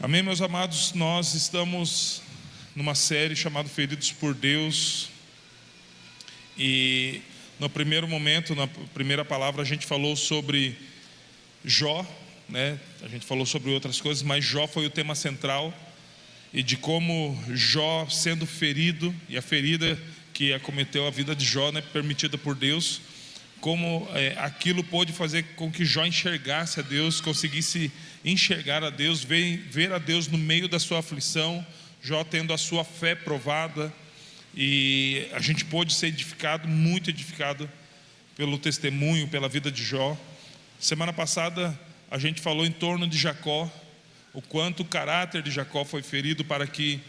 Amém, meus amados? Nós estamos numa série chamada Feridos por Deus. E no primeiro momento, na primeira palavra, a gente falou sobre Jó, né? A gente falou sobre outras coisas, mas Jó foi o tema central. E de como Jó, sendo ferido, e a ferida que acometeu a vida de Jó, né, permitida por Deus, como aquilo pôde fazer com que Jó enxergasse a Deus, conseguisse enxergar a Deus, ver a Deus no meio da sua aflição, Jó tendo a sua fé provada. E a gente pôde ser edificado, muito edificado pelo testemunho, pela vida de Jó. Semana passada a gente falou em torno de Jacó, o quanto o caráter de Jacó foi ferido para que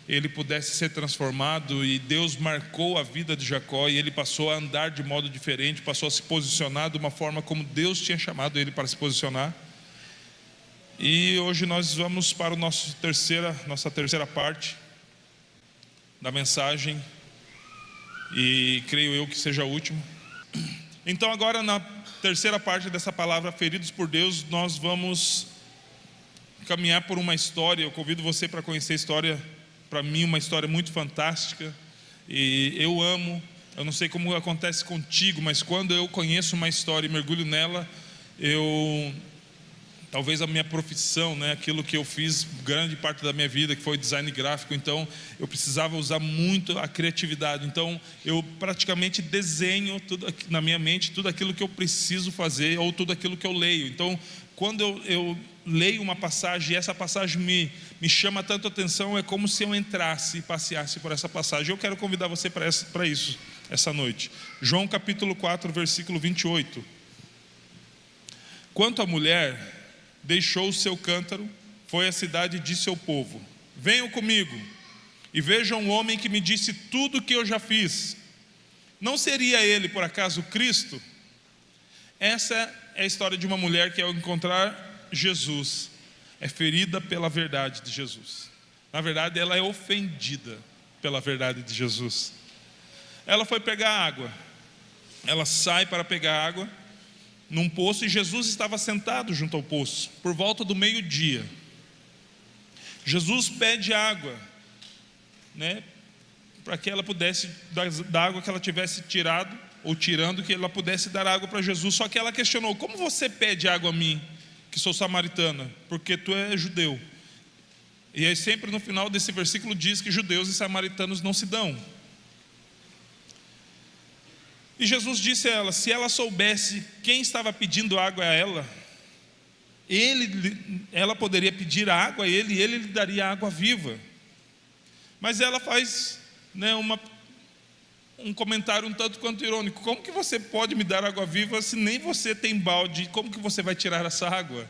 ele pudesse ser transformado, e Deus marcou a vida de Jacó, e ele passou a andar de modo diferente, passou a se posicionar de uma forma como Deus tinha chamado ele para se posicionar. E hoje nós vamos para a nossa terceira parte da mensagem, e creio eu que seja a última. Então agora, na terceira parte dessa palavra, feridos por Deus, nós vamos caminhar por uma história. Eu convido você para conhecer a história. Para mim, uma história muito fantástica, e eu amo. Eu não sei como acontece contigo, mas quando eu conheço uma história e mergulho nela, talvez a minha profissão, né, aquilo que eu fiz grande parte da minha vida, que foi design gráfico, então eu precisava usar muito a criatividade. Então eu praticamente desenho tudo na minha mente, tudo aquilo que eu preciso fazer, ou tudo aquilo que eu leio. Então quando eu leio uma passagem e essa passagem me chama tanto a atenção, é como se eu entrasse e passeasse por essa passagem. Eu quero convidar você para isso essa noite. João capítulo 4, versículo 28. Quanto à mulher, deixou o seu cântaro, foi à cidade e disse ao povo: venham comigo e vejam um homem que me disse tudo o que eu já fiz. Não seria ele por acaso Cristo? Essa é a história de uma mulher que, ao encontrar Jesus, é ferida pela verdade de Jesus. Na verdade, ela é ofendida pela verdade de Jesus. Ela foi pegar água. Ela sai para pegar água num poço, e Jesus estava sentado junto ao poço, por volta do meio-dia. Jesus pede água, né, para que ela pudesse, da água que ela tivesse tirado, ou tirando, que ela pudesse dar água para Jesus. Só que ela questionou: como você pede água a mim, que sou samaritana? Porque tu é judeu. E aí sempre no final desse versículo diz que judeus e samaritanos não se dão. E Jesus disse a ela: se ela soubesse quem estava pedindo água a ela, ela poderia pedir água a ele, e ele lhe daria água viva. Mas ela faz, né, um comentário um tanto quanto irônico: como que você pode me dar água viva se nem você tem balde? Como que você vai tirar essa água?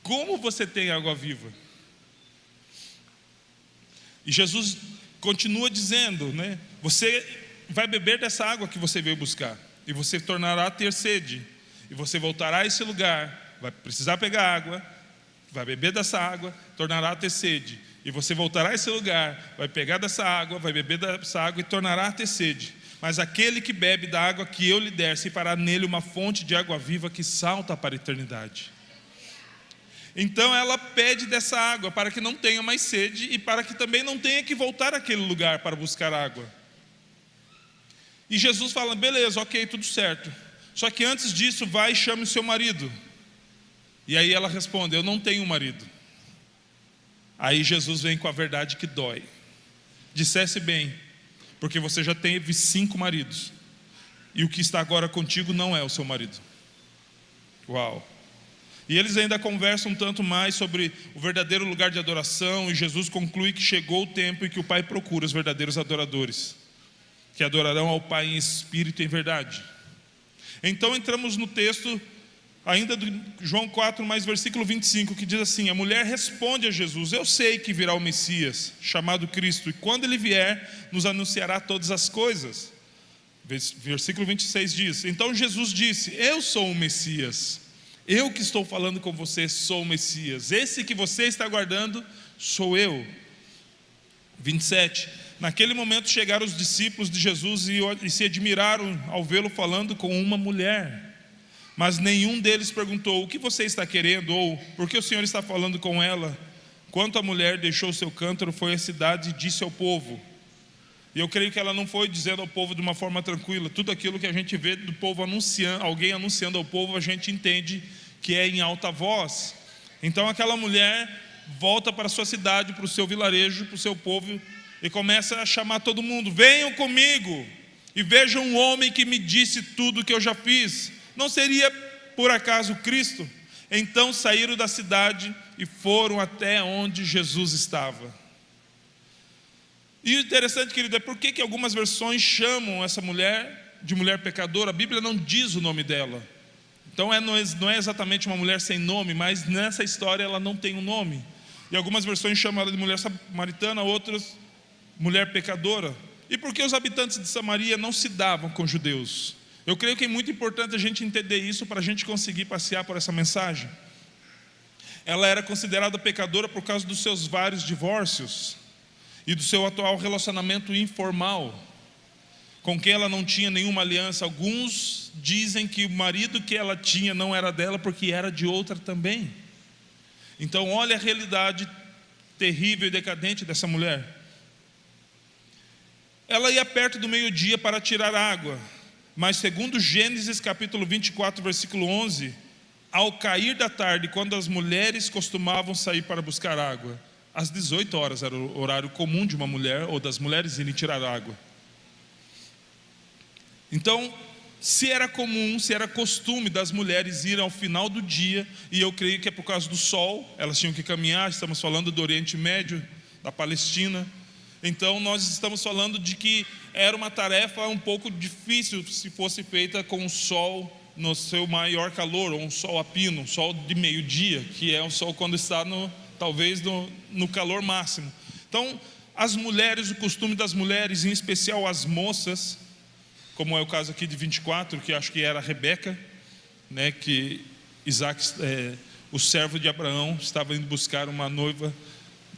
Como você tem água viva? E Jesus continua dizendo, né, você vai beber dessa água que você veio buscar, e você tornará a ter sede, e você voltará a esse lugar, vai precisar pegar água, vai beber dessa água, tornará a ter sede, e você voltará a esse lugar, vai pegar dessa água, vai beber dessa água e tornará a ter sede. Mas aquele que bebe da água que eu lhe der, se fará nele uma fonte de água viva que salta para a eternidade. Então ela pede dessa água para que não tenha mais sede, e para que também não tenha que voltar àquele lugar para buscar água. E Jesus fala: beleza, ok, tudo certo. Só que antes disso, vai e chame o seu marido. E aí ela responde: eu não tenho marido. Aí Jesus vem com a verdade que dói: dissesse bem, porque você já teve 5 maridos, e o que está agora contigo não é o seu marido. Uau! E eles ainda conversam um tanto mais sobre o verdadeiro lugar de adoração, e Jesus conclui que chegou o tempo em que o Pai procura os verdadeiros adoradores, que adorarão ao Pai em espírito e em verdade. Então entramos no texto ainda de João 4, mais versículo 25, que diz assim: a mulher responde a Jesus: eu sei que virá o Messias, chamado Cristo, e quando ele vier, nos anunciará todas as coisas. Versículo 26 diz: então Jesus disse: eu sou o Messias, eu que estou falando com você sou o Messias, esse que você está aguardando sou eu. 27: naquele momento chegaram os discípulos de Jesus e se admiraram ao vê-lo falando com uma mulher. Mas nenhum deles perguntou: o que você está querendo? Ou por que o Senhor está falando com ela Quando a mulher deixou seu cântaro, foi à cidade e disse ao povo. E eu creio que ela não foi dizendo ao povo de uma forma tranquila. Tudo aquilo que a gente vê do povo anunciando, alguém anunciando ao povo, a gente entende que é em alta voz. Então aquela mulher volta para a sua cidade, para o seu vilarejo, para o seu povo, e começa a chamar todo mundo: venham comigo e vejam um homem que me disse tudo que eu já fiz. Não seria por acaso Cristo? Então saíram da cidade e foram até onde Jesus estava. E o interessante, querido, é por que algumas versões chamam essa mulher de mulher pecadora. A Bíblia não diz o nome dela. Então não é exatamente uma mulher sem nome, mas nessa história ela não tem um nome. E algumas versões chamam ela de mulher samaritana, outras mulher pecadora. E por que os habitantes de Samaria não se davam com os judeus? Eu creio que é muito importante a gente entender isso para a gente conseguir passear por essa mensagem. Ela era considerada pecadora por causa dos seus vários divórcios e do seu atual relacionamento informal, com quem ela não tinha nenhuma aliança. Alguns dizem que o marido que ela tinha não era dela porque era de outra também. Então olha a realidade terrível e decadente dessa mulher. Ela ia perto do meio-dia para tirar água, mas segundo Gênesis capítulo 24, versículo 11, ao cair da tarde, quando as mulheres costumavam sair para buscar água, às 18 horas era o horário comum de uma mulher ou das mulheres irem tirar água. Então, se era comum, se era costume das mulheres irem ao final do dia, e eu creio que é por causa do sol, elas tinham que caminhar. Estamos falando do Oriente Médio, da Palestina. Então nós estamos falando de que era uma tarefa um pouco difícil se fosse feita com o sol no seu maior calor, ou um sol a pino, um sol de meio-dia, que é um sol quando está talvez no calor máximo. Então as mulheres, o costume das mulheres, em especial as moças, como é o caso aqui de 24, que acho que era a Rebeca, né, que Isaac, o servo de Abraão, estava indo buscar uma noiva,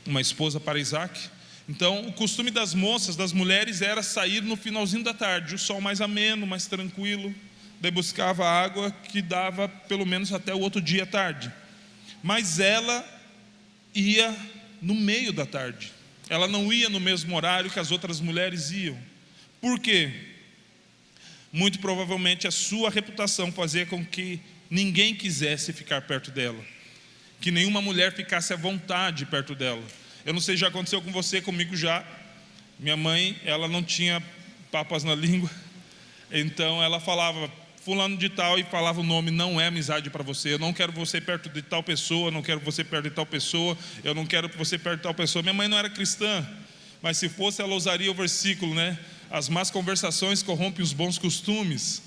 uma esposa para Isaac. Então o costume das moças, das mulheres, era sair no finalzinho da tarde, o sol mais ameno, mais tranquilo. Daí buscava água que dava pelo menos até o outro dia à tarde. Mas ela ia no meio da tarde. Ela não ia no mesmo horário que as outras mulheres iam. Por quê? Muito provavelmente a sua reputação fazia com que ninguém quisesse ficar perto dela, que nenhuma mulher ficasse à vontade perto dela. Eu não sei se já aconteceu com você, comigo já. Minha mãe, ela não tinha papas na língua, então ela falava fulano de tal, e falava o nome. Não é amizade para você, eu não quero você perto de tal pessoa, eu não quero você perto de tal pessoa, eu não quero você perto de tal pessoa. Minha mãe não era cristã, mas se fosse, ela usaria o versículo, né? As más conversações corrompem os bons costumes.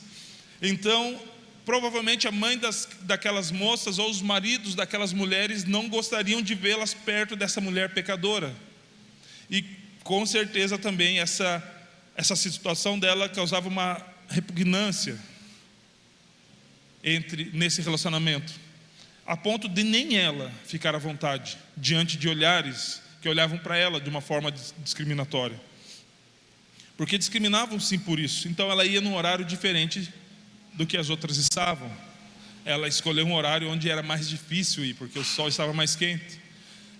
Então provavelmente a mãe daquelas moças ou os maridos daquelas mulheres não gostariam de vê-las perto dessa mulher pecadora. E com certeza também essa situação dela causava uma repugnância nesse relacionamento, a ponto de nem ela ficar à vontade diante de olhares que olhavam para ela de uma forma discriminatória, porque discriminavam sim por isso. Então ela ia num horário diferente do que as outras estavam. Ela escolheu um horário onde era mais difícil ir, porque o sol estava mais quente.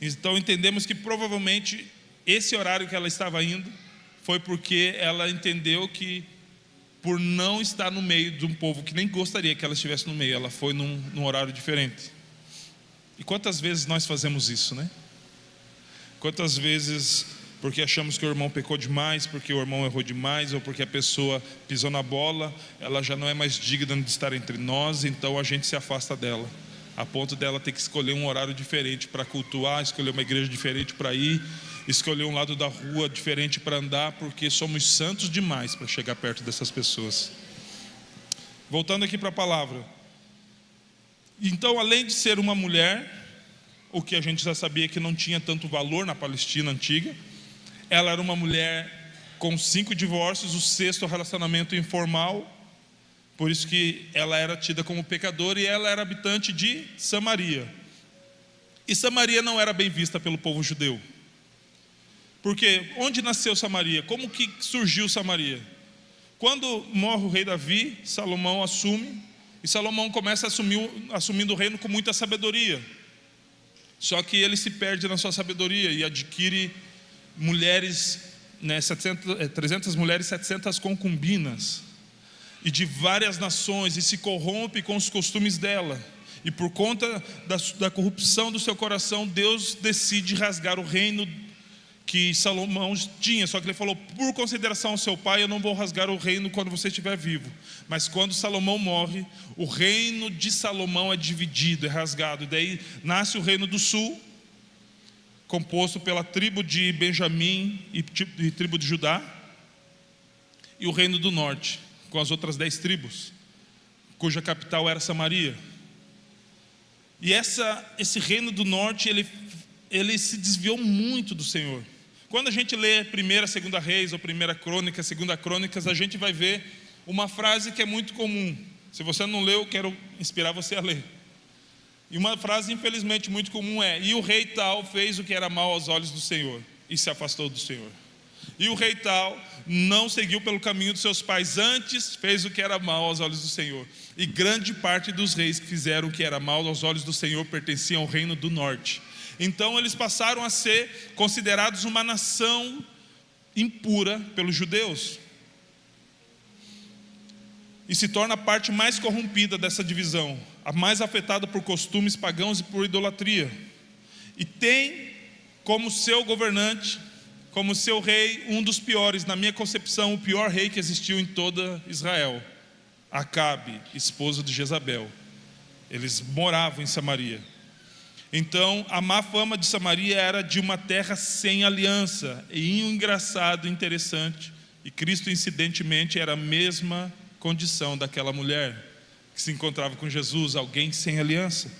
Então entendemos que provavelmente esse horário que ela estava indo foi porque ela entendeu que, por não estar no meio de um povo que nem gostaria que ela estivesse no meio, ela foi num horário diferente. E quantas vezes nós fazemos isso, né? Quantas vezes, porque achamos que o irmão pecou demais, porque o irmão errou demais, ou porque a pessoa pisou na bola, ela já não é mais digna de estar entre nós, então a gente se afasta dela, a ponto dela ter que escolher um horário diferente para cultuar, escolher uma igreja diferente para ir, escolher um lado da rua diferente para andar, porque somos santos demais para chegar perto dessas pessoas. Voltando aqui para a palavra. Então, além de ser uma mulher, o que a gente já sabia que não tinha tanto valor na Palestina antiga, ela era uma mulher com 5 divórcios, o 6º relacionamento informal, por isso que ela era tida como pecadora, e ela era habitante de Samaria. E Samaria não era bem vista pelo povo judeu. Porque onde nasceu Samaria? Como que surgiu Samaria? Quando morre o rei Davi, Salomão assume, e Salomão começa assumindo o reino com muita sabedoria. Só que ele se perde na sua sabedoria e adquire mulheres, 300 mulheres, 700 concubinas, e de várias nações, e se corrompe com os costumes dela. E por conta da corrupção do seu coração, Deus decide rasgar o reino que Salomão tinha. Só que ele falou: por consideração ao seu pai, eu não vou rasgar o reino quando você estiver vivo. Mas quando Salomão morre, o reino de Salomão é dividido, é rasgado. E daí nasce o reino do sul, composto pela tribo de Benjamim e tribo de Judá, e o reino do norte, com as outras 10 tribos, cuja capital era Samaria. E esse reino do norte, ele se desviou muito do Senhor. Quando a gente lê 1ª, 2ª Reis, ou 1ª Crônicas, 2ª Crônicas, a gente vai ver uma frase que é muito comum. Se você não leu, eu quero inspirar você a ler. E uma frase, infelizmente, muito comum é: e o rei tal fez o que era mal aos olhos do Senhor, e se afastou do Senhor. E o rei tal não seguiu pelo caminho dos seus pais, antes fez o que era mal aos olhos do Senhor. E grande parte dos reis que fizeram o que era mal aos olhos do Senhor pertenciam ao reino do norte. Então eles passaram a ser considerados uma nação impura pelos judeus, e se torna a parte mais corrompida dessa divisão, a mais afetada por costumes pagãos e por idolatria. E tem como seu governante, como seu rei, um dos piores, na minha concepção, o pior rei que existiu em toda Israel: Acabe, esposo de Jezabel. Eles moravam em Samaria. Então a má fama de Samaria era de uma terra sem aliança. E engraçado, interessante, e Cristo incidentemente era a mesma condição daquela mulher que se encontrava com Jesus, alguém sem aliança.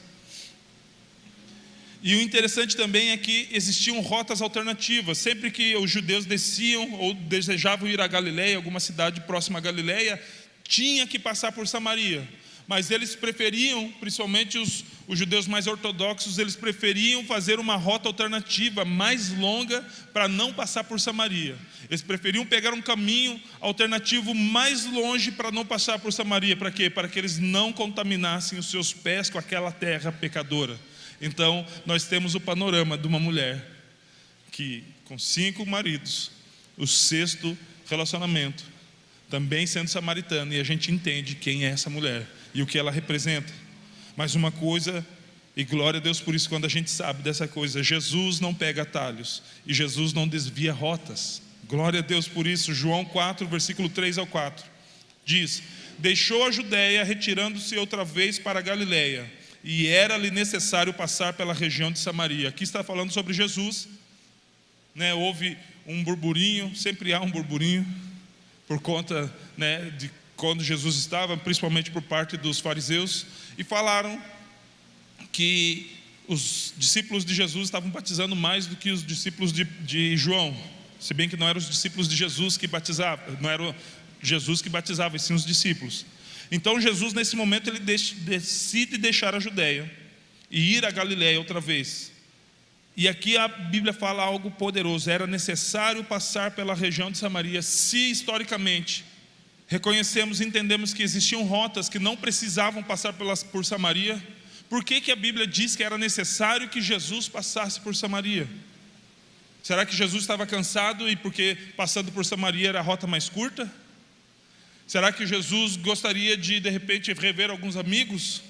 E o interessante também é que existiam rotas alternativas. Sempre que os judeus desciam ou desejavam ir a Galileia, alguma cidade próxima a Galileia, tinha que passar por Samaria. Mas eles preferiam, principalmente os judeus mais ortodoxos, eles preferiam fazer uma rota alternativa mais longa para não passar por Samaria. Eles preferiam pegar um caminho alternativo mais longe para não passar por Samaria. Para quê? Para que eles não contaminassem os seus pés com aquela terra pecadora. Então nós temos o panorama de uma mulher que, com 5 maridos, o 6º relacionamento, também sendo samaritana, e a gente entende quem é essa mulher e o que ela representa. Mas uma coisa, e glória a Deus por isso, quando a gente sabe dessa coisa: Jesus não pega atalhos e Jesus não desvia rotas. Glória a Deus por isso. João 4, versículo 3 ao 4 diz: deixou a Judéia, retirando-se outra vez para a Galileia, e era-lhe necessário passar pela região de Samaria. Aqui está falando sobre Jesus, né? Houve um burburinho, sempre há um burburinho, por conta, né, de quando Jesus estava, principalmente por parte dos fariseus, e falaram que os discípulos de Jesus estavam batizando mais do que os discípulos de João, se bem que não eram os discípulos de Jesus que batizavam, não era Jesus que batizava, e sim os discípulos. Então Jesus, nesse momento, ele decide deixar a Judéia e ir a Galileia outra vez. E aqui a Bíblia fala algo poderoso: era necessário passar pela região de Samaria. Se historicamente reconhecemos e entendemos que existiam rotas que não precisavam passar por Samaria, por que a Bíblia diz que era necessário que Jesus passasse por Samaria? Será que Jesus estava cansado e porque passando por Samaria era a rota mais curta? Será que Jesus gostaria de repente rever alguns amigos?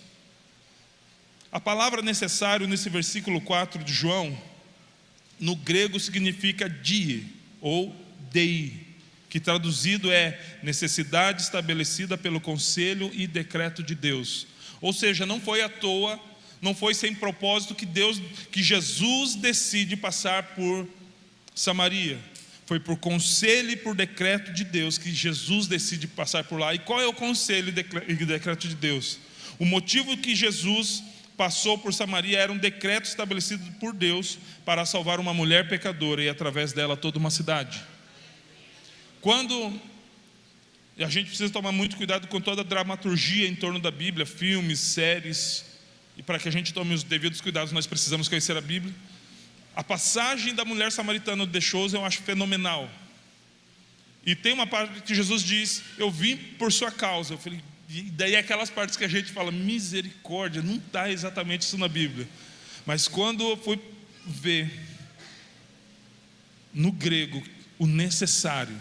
A palavra necessário nesse versículo 4 de João, no grego significa die ou dei, que traduzido é necessidade estabelecida pelo conselho e decreto de Deus. Ou seja, não foi à toa, não foi sem propósito que Jesus decide passar por Samaria. Foi por conselho e por decreto de Deus que Jesus decide passar por lá. E qual é o conselho e decreto de Deus? O motivo que Jesus passou por Samaria era um decreto estabelecido por Deus para salvar uma mulher pecadora e através dela toda uma cidade. E a gente precisa tomar muito cuidado com toda a dramaturgia em torno da Bíblia, filmes, séries, e para que a gente tome os devidos cuidados, nós precisamos conhecer a Bíblia. A passagem da mulher samaritana deixou, eu acho fenomenal. E tem uma parte que Jesus diz: eu vim por sua causa. Eu falei, e daí aquelas partes que a gente fala, misericórdia, não está exatamente isso na Bíblia. Mas quando eu fui ver no grego o necessário,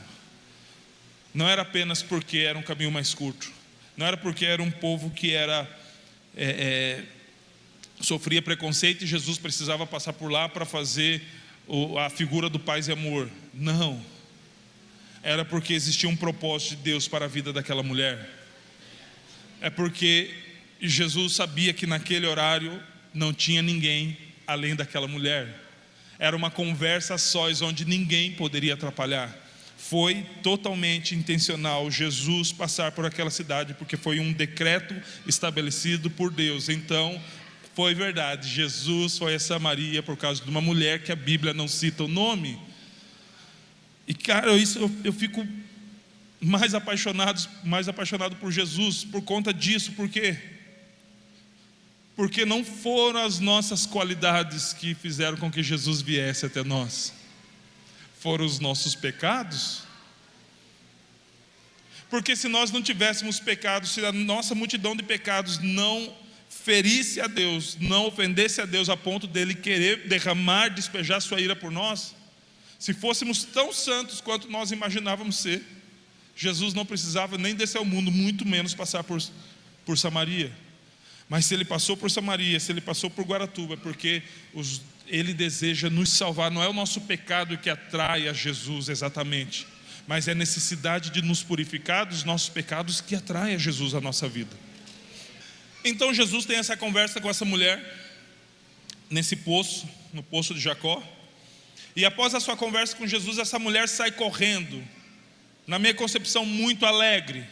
não era apenas porque era um caminho mais curto, não era porque era um povo que sofria preconceito e Jesus precisava passar por lá para fazer a figura do paz e amor. Não, era porque existia um propósito de Deus para a vida daquela mulher. É porque Jesus sabia que naquele horário não tinha ninguém além daquela mulher. Era uma conversa a sós, onde ninguém poderia atrapalhar. Foi totalmente intencional Jesus passar por aquela cidade, porque foi um decreto estabelecido por Deus. Então, foi verdade, Jesus foi a Samaria por causa de uma mulher que a Bíblia não cita o nome. E cara, eu fico mais apaixonado por Jesus por conta disso. Por quê? Porque não foram as nossas qualidades que fizeram com que Jesus viesse até nós. Foram os nossos pecados. Porque se nós não tivéssemos pecados, se a nossa multidão de pecados não ferisse a Deus, não ofendesse a Deus a ponto dele querer derramar, despejar sua ira por nós, se fôssemos tão santos quanto nós imaginávamos ser, Jesus não precisava nem descer ao mundo, muito menos passar por Samaria. Mas se ele passou por Samaria, se ele passou por Guaratuba, é porque ele deseja nos salvar. Não é o nosso pecado que atrai a Jesus exatamente, mas é a necessidade de nos purificar dos nossos pecados que atrai a Jesus à nossa vida. Então Jesus tem essa conversa com essa mulher nesse poço, no poço de Jacó. E após a sua conversa com Jesus, essa mulher sai correndo, na minha concepção muito alegre,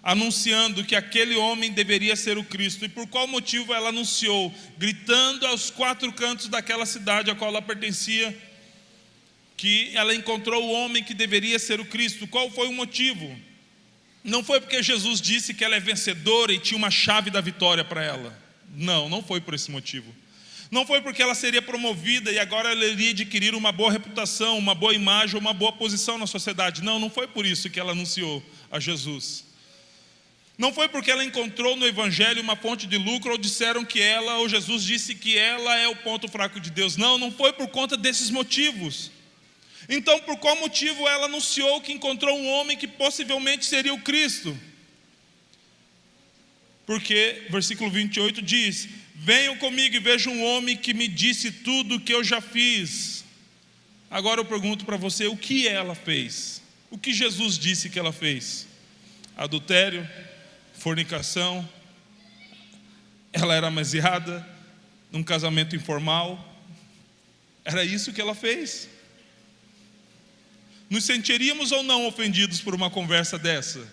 anunciando que aquele homem deveria ser o Cristo. E por qual motivo ela anunciou? Gritando aos quatro cantos daquela cidade a qual ela pertencia, que ela encontrou o homem que deveria ser o Cristo. Qual foi o motivo? Não foi porque Jesus disse que ela é vencedora e tinha uma chave da vitória para ela. Não foi por esse motivo. Não foi porque ela seria promovida e agora ela iria adquirir uma boa reputação, uma boa imagem, uma boa posição na sociedade. Não foi por isso que ela anunciou a Jesus. Não foi porque ela encontrou no Evangelho uma fonte de lucro, ou disseram que ela, ou Jesus disse que ela é o ponto fraco de Deus. Não foi por conta desses motivos. Então, por qual motivo ela anunciou que encontrou um homem que possivelmente seria o Cristo? Porque, versículo 28 diz: venham comigo e vejam um homem que me disse tudo o que eu já fiz. Agora eu pergunto para você, o que ela fez? O que Jesus disse que ela fez? Adultério? Fornicação? Ela era amaziada num casamento informal? Era isso que ela fez? Nos sentiríamos ou não ofendidos por uma conversa dessa?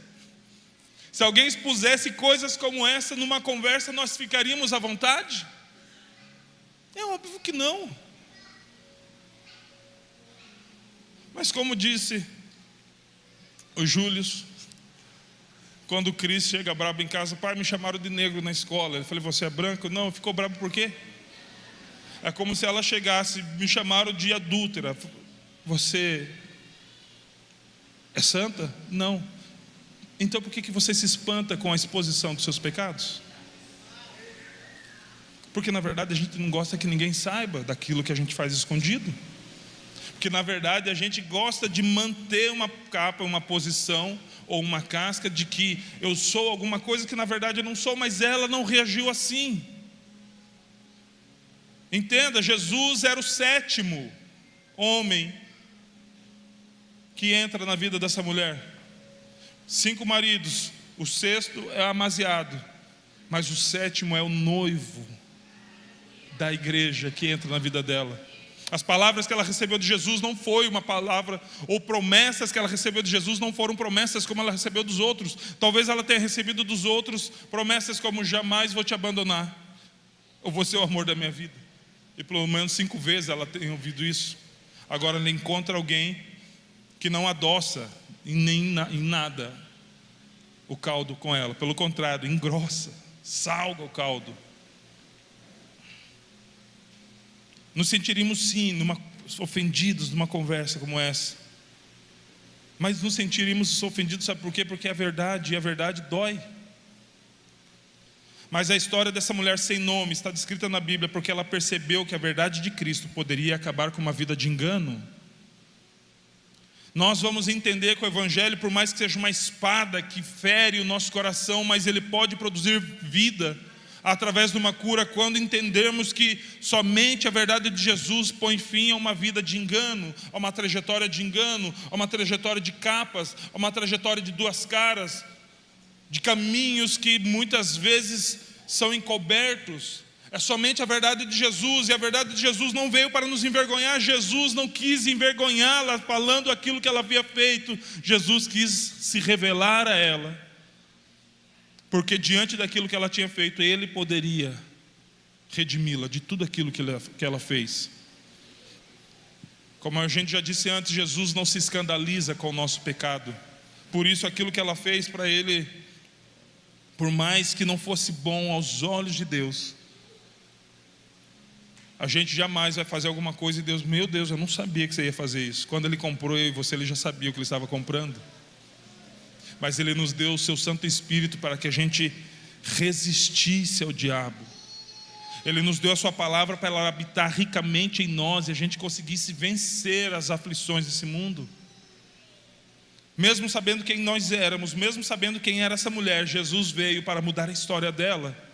Se alguém expusesse coisas como essa numa conversa, nós ficaríamos à vontade? É óbvio que não. Mas como disse o Júlio, quando o Cris chega brabo em casa: pai, me chamaram de negro na escola. Eu falei: você é branco? Não. Ficou brabo por quê? É como se ela chegasse: me chamaram de adúltera. Você é santa? Não. Então por que você se espanta com a exposição dos seus pecados? Porque na verdade a gente não gosta que ninguém saiba daquilo que a gente faz escondido. Porque na verdade a gente gosta de manter uma capa, uma posição ou uma casca de que eu sou alguma coisa que na verdade eu não sou, mas ela não reagiu assim. Entenda, Jesus era o sétimo homem que entra na vida dessa mulher. 5 maridos, o sexto é amaziado, mas o sétimo é o noivo da igreja que entra na vida dela. As palavras que ela recebeu de Jesus não foi uma palavra, ou promessas que ela recebeu de Jesus não foram promessas como ela recebeu dos outros. Talvez ela tenha recebido dos outros promessas como: jamais vou te abandonar, ou você é o amor da minha vida. E pelo menos 5 vezes ela tem ouvido isso. Agora ela encontra alguém que não adoça em nada o caldo com ela, pelo contrário, engrossa, salga o caldo. Nos sentiríamos sim ofendidos numa conversa como essa, mas nos sentiríamos ofendidos, sabe por quê? Porque é verdade, e a verdade dói. Mas a história dessa mulher sem nome está descrita na Bíblia porque ela percebeu que a verdade de Cristo poderia acabar com uma vida de engano. Nós vamos entender que o Evangelho, por mais que seja uma espada que fere o nosso coração, mas ele pode produzir vida através de uma cura quando entendermos que somente a verdade de Jesus põe fim a uma vida de engano, a uma trajetória de engano, a uma trajetória de capas, a uma trajetória de duas caras, de caminhos que muitas vezes são encobertos. É somente a verdade de Jesus, e a verdade de Jesus não veio para nos envergonhar. Jesus não quis envergonhá-la falando aquilo que ela havia feito. Jesus quis se revelar a ela, porque diante daquilo que ela tinha feito, Ele poderia redimi-la de tudo aquilo que ela fez. Como a gente já disse antes, Jesus não se escandaliza com o nosso pecado. Por isso aquilo que ela fez para Ele, por mais que não fosse bom aos olhos de Deus, a gente jamais vai fazer alguma coisa e Deus, meu Deus, eu não sabia que você ia fazer isso. Quando Ele comprou eu e você, Ele já sabia o que Ele estava comprando. Mas Ele nos deu o seu Santo Espírito para que a gente resistisse ao diabo. Ele nos deu a sua palavra para ela habitar ricamente em nós e a gente conseguisse vencer as aflições desse mundo. Mesmo sabendo quem nós éramos, mesmo sabendo quem era essa mulher, Jesus veio para mudar a história dela.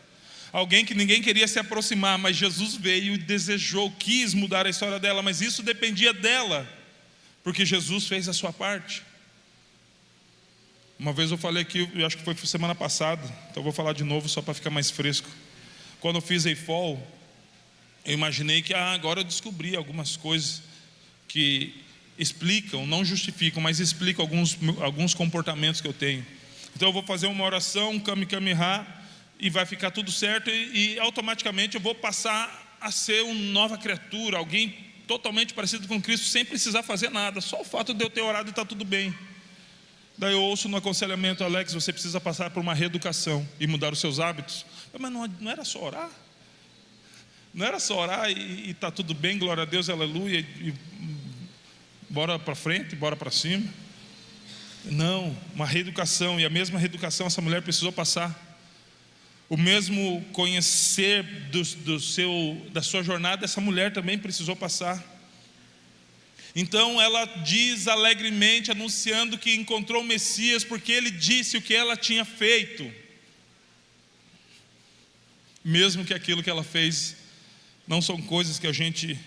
Alguém que ninguém queria se aproximar, mas Jesus veio e desejou, quis mudar a história dela, mas isso dependia dela, porque Jesus fez a sua parte. Uma vez eu falei aqui, eu acho que foi semana passada, então eu vou falar de novo só para ficar mais fresco. Quando eu fiz EIFOL, eu imaginei que agora eu descobri algumas coisas que explicam, não justificam, mas explicam alguns comportamentos que eu tenho. Então eu vou fazer uma oração, um Kami Kami Ha, e vai ficar tudo certo, e automaticamente eu vou passar a ser uma nova criatura, alguém totalmente parecido com Cristo, sem precisar fazer nada, só o fato de eu ter orado e está tudo bem. Daí eu ouço no aconselhamento, Alex, você precisa passar por uma reeducação e mudar os seus hábitos. Mas não era só orar? Não era só orar e está tudo bem, glória a Deus, aleluia, e bora para frente, bora para cima? Não, uma reeducação, e a mesma reeducação essa mulher precisou passar. O mesmo conhecer da sua jornada, essa mulher também precisou passar. Então ela diz alegremente, anunciando que encontrou o Messias, porque ele disse o que ela tinha feito. Mesmo que aquilo que ela fez não são coisas que a gente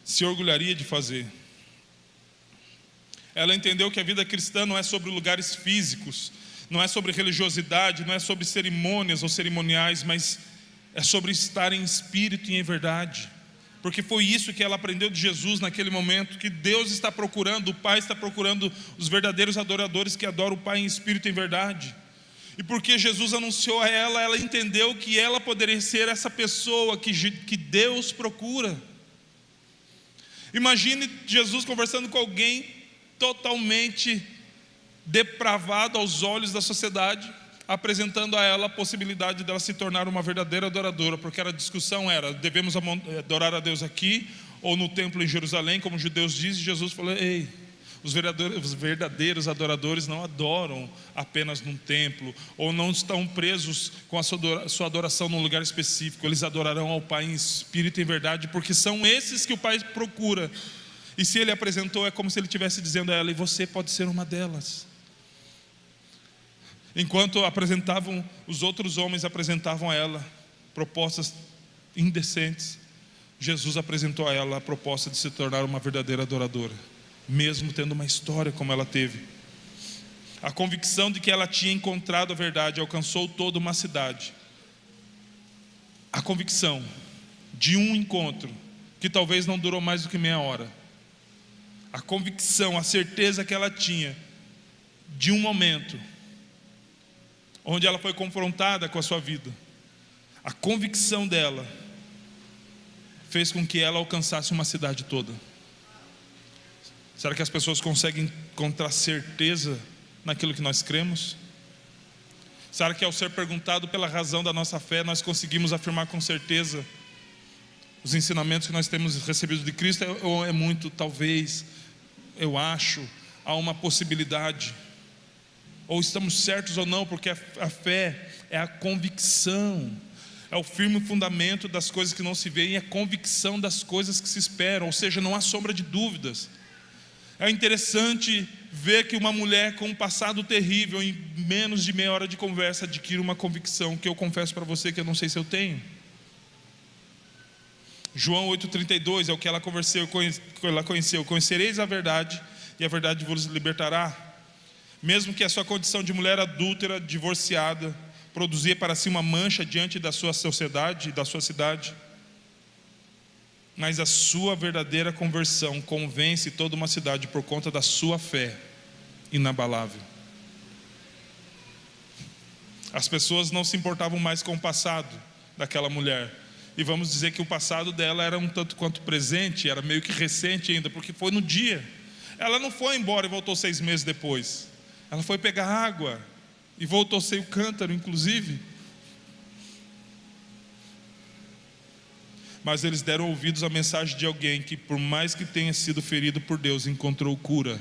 se orgulharia de fazer. Ela entendeu que a vida cristã não é sobre lugares físicos, não é sobre religiosidade, não é sobre cerimônias ou cerimoniais, mas é sobre estar em espírito e em verdade. Porque foi isso que ela aprendeu de Jesus naquele momento, que Deus está procurando, o Pai está procurando os verdadeiros adoradores que adoram o Pai em espírito e em verdade. E porque Jesus anunciou a ela, ela entendeu que ela poderia ser essa pessoa que Deus procura. Imagine Jesus conversando com alguém totalmente depravado aos olhos da sociedade, apresentando a ela a possibilidade dela se tornar uma verdadeira adoradora, porque a discussão era, devemos adorar a Deus aqui ou no templo em Jerusalém, como os judeus dizem. Jesus falou, ei, os verdadeiros adoradores não adoram apenas num templo, ou não estão presos com a sua adoração num lugar específico, eles adorarão ao Pai em espírito e em verdade, porque são esses que o Pai procura. E se Ele apresentou, é como se Ele estivesse dizendo a ela, e você pode ser uma delas. Enquanto os outros homens apresentavam a ela propostas indecentes, Jesus apresentou a ela a proposta de se tornar uma verdadeira adoradora, mesmo tendo uma história como ela teve. A convicção de que ela tinha encontrado a verdade alcançou toda uma cidade. A convicção de um encontro que talvez não durou mais do que meia hora. A convicção, a certeza que ela tinha de um momento onde ela foi confrontada com a sua vida. A convicção dela fez com que ela alcançasse uma cidade toda. Será que as pessoas conseguem encontrar certeza naquilo que nós cremos? Será que ao ser perguntado pela razão da nossa fé, nós conseguimos afirmar com certeza os ensinamentos que nós temos recebido de Cristo? Ou é muito, talvez, eu acho, há uma possibilidade? Ou estamos certos ou não, porque a fé é a convicção, é o firme fundamento das coisas que não se veem, é a convicção das coisas que se esperam, ou seja, não há sombra de dúvidas. É interessante ver que uma mulher com um passado terrível, em menos de meia hora de conversa, adquire uma convicção que eu confesso para você que eu não sei se eu tenho. João 8,32 é o que ela conheceu: conhecereis a verdade, e a verdade vos libertará. Mesmo que a sua condição de mulher adúltera, divorciada, produzia para si uma mancha diante da sua sociedade e da sua cidade, mas a sua verdadeira conversão convence toda uma cidade por conta da sua fé inabalável. As pessoas não se importavam mais com o passado daquela mulher, e vamos dizer que o passado dela era um tanto quanto presente, era meio que recente ainda, porque foi no dia. Ela não foi embora e voltou 6 meses depois. Ela foi pegar água e voltou sem o cântaro, inclusive. Mas eles deram ouvidos à mensagem de alguém que, por mais que tenha sido ferido por Deus, encontrou cura.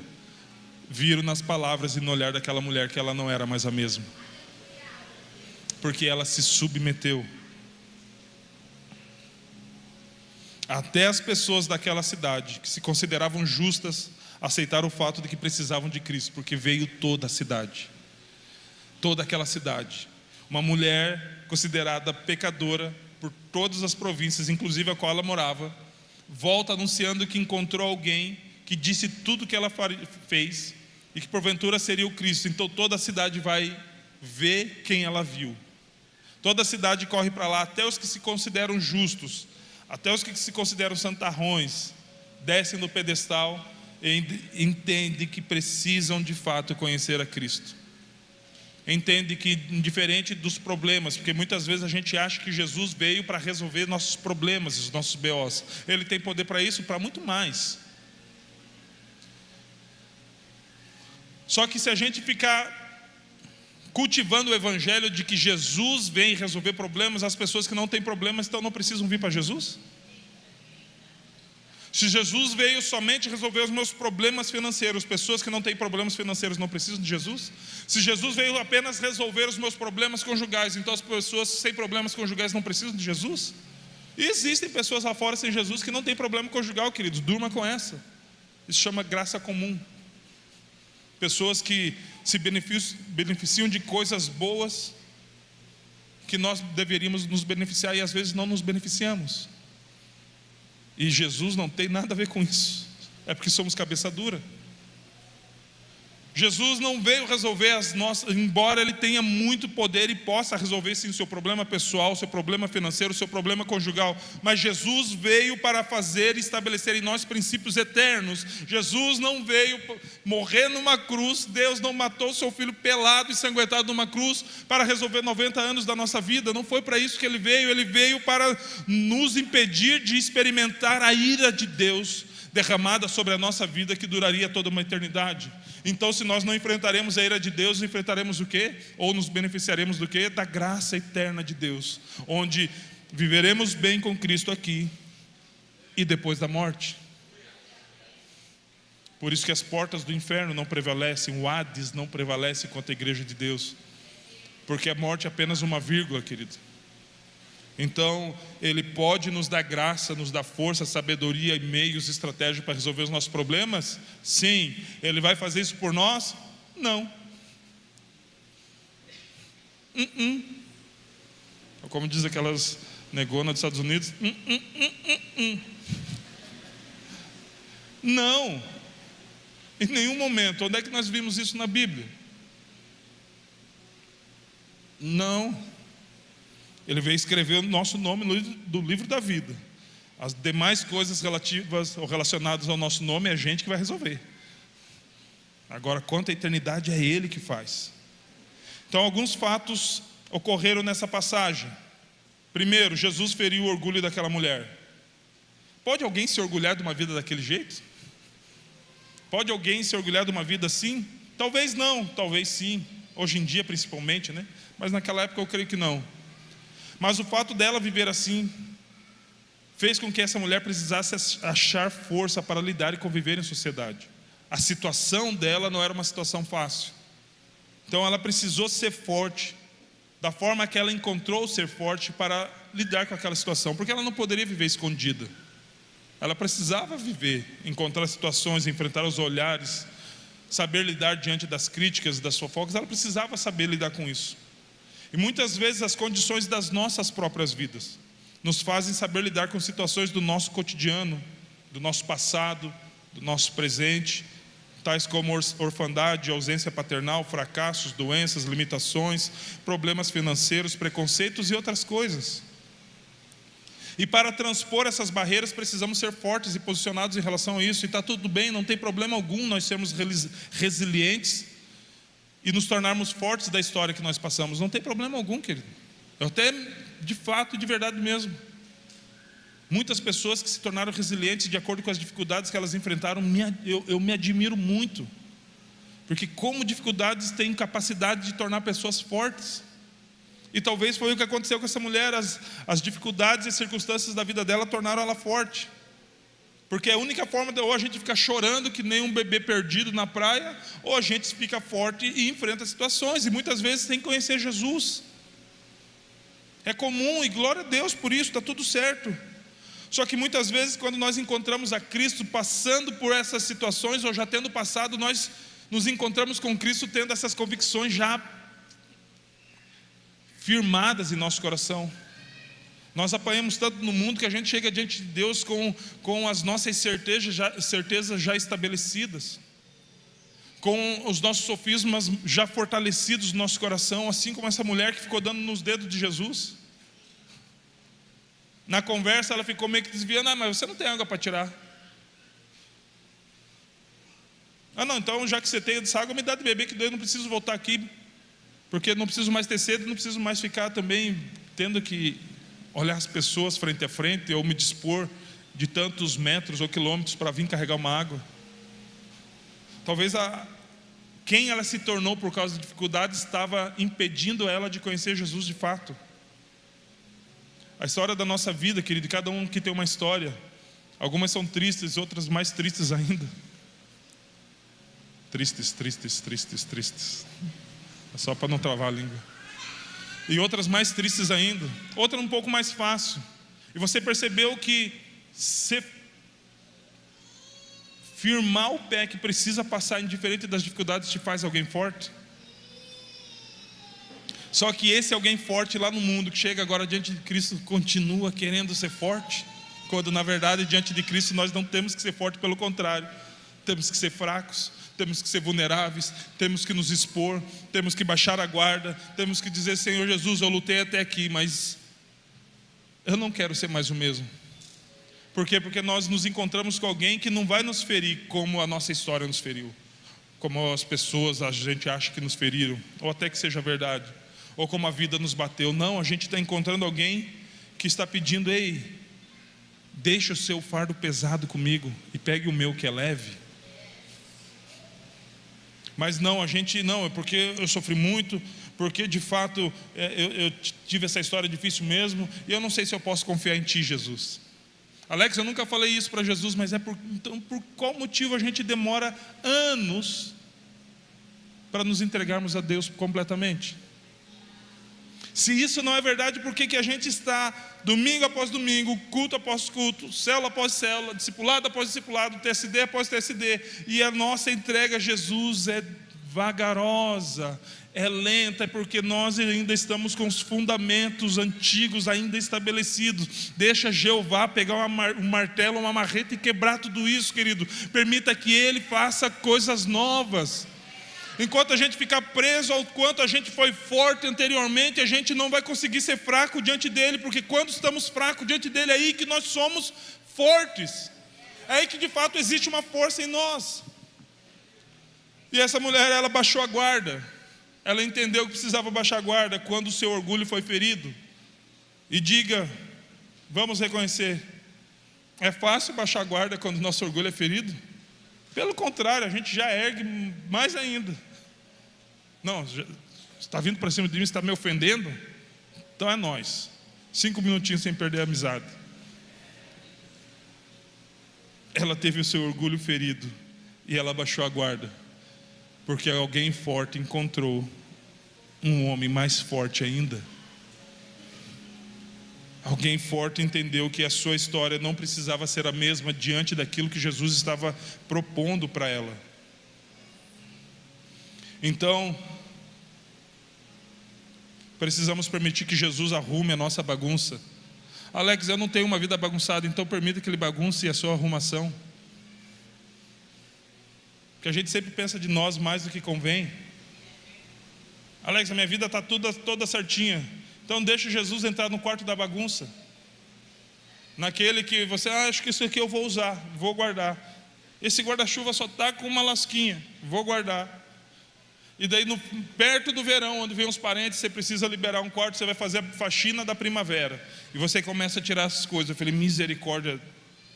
Viram nas palavras e no olhar daquela mulher que ela não era mais a mesma, porque ela se submeteu. Até as pessoas daquela cidade, que se consideravam justas, aceitaram o fato de que precisavam de Cristo, porque veio toda a cidade, toda aquela cidade. Uma mulher considerada pecadora por todas as províncias, inclusive a qual ela morava, volta anunciando que encontrou alguém que disse tudo o que ela fez e que porventura seria o Cristo. Então toda a cidade vai ver quem ela viu. Toda a cidade corre para lá, até os que se consideram justos, até os que se consideram santarrões, descem do pedestal e entendem que precisam de fato conhecer a Cristo. Entende que, indiferente dos problemas, porque muitas vezes a gente acha que Jesus veio para resolver nossos problemas, os nossos BOs. Ele tem poder para isso, para muito mais. Só que se a gente ficar cultivando o evangelho de que Jesus vem resolver problemas, as pessoas que não têm problemas então não precisam vir para Jesus? Se Jesus veio somente resolver os meus problemas financeiros, pessoas que não têm problemas financeiros não precisam de Jesus? Se Jesus veio apenas resolver os meus problemas conjugais, então as pessoas sem problemas conjugais não precisam de Jesus? E existem pessoas lá fora sem Jesus que não têm problema conjugal, queridos, durma com essa. Isso chama graça comum. Pessoas que se beneficiam de coisas boas que nós deveríamos nos beneficiar e às vezes não nos beneficiamos. E Jesus não tem nada a ver com isso. É porque somos cabeça dura. Jesus não veio resolver as nossas, embora Ele tenha muito poder e possa resolver sim o seu problema pessoal, o seu problema financeiro, o seu problema conjugal, mas Jesus veio para fazer e estabelecer em nós princípios eternos. Jesus não veio morrer numa cruz, Deus não matou o seu filho pelado e sanguentado numa cruz para resolver 90 anos da nossa vida. Não foi para isso que Ele veio para nos impedir de experimentar a ira de Deus derramada sobre a nossa vida, que duraria toda uma eternidade. Então, se nós não enfrentaremos a ira de Deus, enfrentaremos o quê? Ou nos beneficiaremos do quê? Da graça eterna de Deus, onde viveremos bem com Cristo aqui e depois da morte. Por isso que as portas do inferno não prevalecem, o Hades não prevalece contra a igreja de Deus, porque a morte é apenas uma vírgula, querido. Então, Ele pode nos dar graça, nos dar força, sabedoria e meios estratégicos para resolver os nossos problemas? Sim. Ele vai fazer isso por nós? Não. Como diz aquelas negonas dos Estados Unidos, não. Em nenhum momento. Onde é que nós vimos isso na Bíblia? Não. Ele veio escrever o nosso nome do livro da vida. As demais coisas relativas ou relacionadas ao nosso nome é a gente que vai resolver. Agora, quanto à eternidade, é Ele que faz. Então, alguns fatos ocorreram nessa passagem. Primeiro, Jesus feriu o orgulho daquela mulher. Pode alguém se orgulhar de uma vida daquele jeito? Pode alguém se orgulhar de uma vida assim? Talvez não, talvez sim. Hoje em dia, principalmente, né? Mas naquela época eu creio que não. Mas o fato dela viver assim fez com que essa mulher precisasse achar força para lidar e conviver em sociedade. A situação dela não era uma situação fácil. Então ela precisou ser forte da forma que ela encontrou ser forte para lidar com aquela situação, porque ela não poderia viver escondida. Ela precisava viver, encontrar situações, enfrentar os olhares, saber lidar diante das críticas, das fofocas. Ela precisava saber lidar com isso. E muitas vezes as condições das nossas próprias vidas nos fazem saber lidar com situações do nosso cotidiano, do nosso passado, do nosso presente, tais como orfandade, ausência paternal, fracassos, doenças, limitações, problemas financeiros, preconceitos e outras coisas. E para transpor essas barreiras precisamos ser fortes e posicionados em relação a isso. E está tudo bem, não tem problema algum nós sermos resilientes e nos tornarmos fortes da história que nós passamos. Não tem problema algum, querido. Eu até, de fato, de verdade mesmo, muitas pessoas que se tornaram resilientes de acordo com as dificuldades que elas enfrentaram, eu me admiro muito. Porque como dificuldades têm capacidade de tornar pessoas fortes. E talvez foi o que aconteceu com essa mulher. As dificuldades e circunstâncias da vida dela tornaram ela forte. Porque a única forma de ou a gente ficar chorando que nem um bebê perdido na praia, ou a gente fica forte e enfrenta situações. E muitas vezes tem que conhecer Jesus. É comum e glória a Deus por isso, está tudo certo. Só que muitas vezes quando nós encontramos a Cristo passando por essas situações, ou já tendo passado, nós nos encontramos com Cristo tendo essas convicções já firmadas em nosso coração. Nós apanhamos tanto no mundo que a gente chega diante de Deus com as nossas certezas já estabelecidas, com os nossos sofismas já fortalecidos no nosso coração, assim como essa mulher que ficou dando nos dedos de Jesus. Na conversa ela ficou meio que desviando: mas você não tem água para tirar. Não, então já que você tem essa água, me dá de beber, que daí eu não preciso voltar aqui, porque não preciso mais ter sede, não preciso mais ficar também tendo que olhar as pessoas frente a frente, ou me dispor de tantos metros ou quilômetros para vir carregar uma água. Talvez quem ela se tornou por causa de dificuldades estava impedindo ela de conhecer Jesus de fato. A história da nossa vida, querido, cada um que tem uma história. Algumas são tristes, outras mais tristes ainda. Tristes. É só para não travar a língua. E outras mais tristes ainda. Outra um pouco mais fácil. E você percebeu que se firmar o pé que precisa passar indiferente das dificuldades te faz alguém forte? Só que esse alguém forte lá no mundo, que chega agora diante de Cristo, continua querendo ser forte, quando na verdade diante de Cristo nós não temos que ser forte, pelo contrário, temos que ser fracos, temos que ser vulneráveis, temos que nos expor, temos que baixar a guarda, temos que dizer: Senhor Jesus, eu lutei até aqui, mas eu não quero ser mais o mesmo. Por quê? Porque nós nos encontramos com alguém que não vai nos ferir como a nossa história nos feriu, como as pessoas a gente acha que nos feriram, ou até que seja verdade, ou como a vida nos bateu. Não, a gente está encontrando alguém que está pedindo: ei, deixa o seu fardo pesado comigo e pegue o meu que é leve. Mas não, a gente não, é porque eu sofri muito, porque de fato eu tive essa história difícil mesmo, e eu não sei se eu posso confiar em Ti, Jesus. Alex, eu nunca falei isso para Jesus, mas então por qual motivo a gente demora anos para nos entregarmos a Deus completamente? Se isso não é verdade, por que a gente está domingo após domingo, culto após culto, célula após célula, discipulado após discipulado, TSD após TSD, e a nossa entrega a Jesus é vagarosa, é lenta? É porque nós ainda estamos com os fundamentos antigos ainda estabelecidos. Deixa Jeová pegar um martelo, uma marreta e quebrar tudo isso, querido. Permita que Ele faça coisas novas. Enquanto a gente ficar preso ao quanto a gente foi forte anteriormente, a gente não vai conseguir ser fraco diante dele, porque quando estamos fracos diante dele, é aí que nós somos fortes, é aí que de fato existe uma força em nós. E essa mulher, ela baixou a guarda, ela entendeu que precisava baixar a guarda quando o seu orgulho foi ferido. E diga, vamos reconhecer, é fácil baixar a guarda quando o nosso orgulho é ferido? Pelo contrário, a gente já ergue mais ainda. Não, você está vindo para cima de mim, você está me ofendendo? Então é nós. 5 minutinhos sem perder a amizade. Ela teve o seu orgulho ferido e ela baixou a guarda, porque alguém forte encontrou um homem mais forte ainda. Alguém forte entendeu que a sua história não precisava ser a mesma diante daquilo que Jesus estava propondo para ela. Então, precisamos permitir que Jesus arrume a nossa bagunça. Alex, eu não tenho uma vida bagunçada, então permita que Ele bagunce a sua arrumação. Porque a gente sempre pensa de nós mais do que convém. Alex, a minha vida está toda certinha. Então deixa Jesus entrar no quarto da bagunça. Naquele que você, acho que isso aqui eu vou usar, vou guardar. Esse guarda-chuva só está com uma lasquinha, vou guardar. E daí perto do verão, onde vem os parentes, você precisa liberar um quarto, você vai fazer a faxina da primavera. E você começa a tirar essas coisas. Eu falei, misericórdia,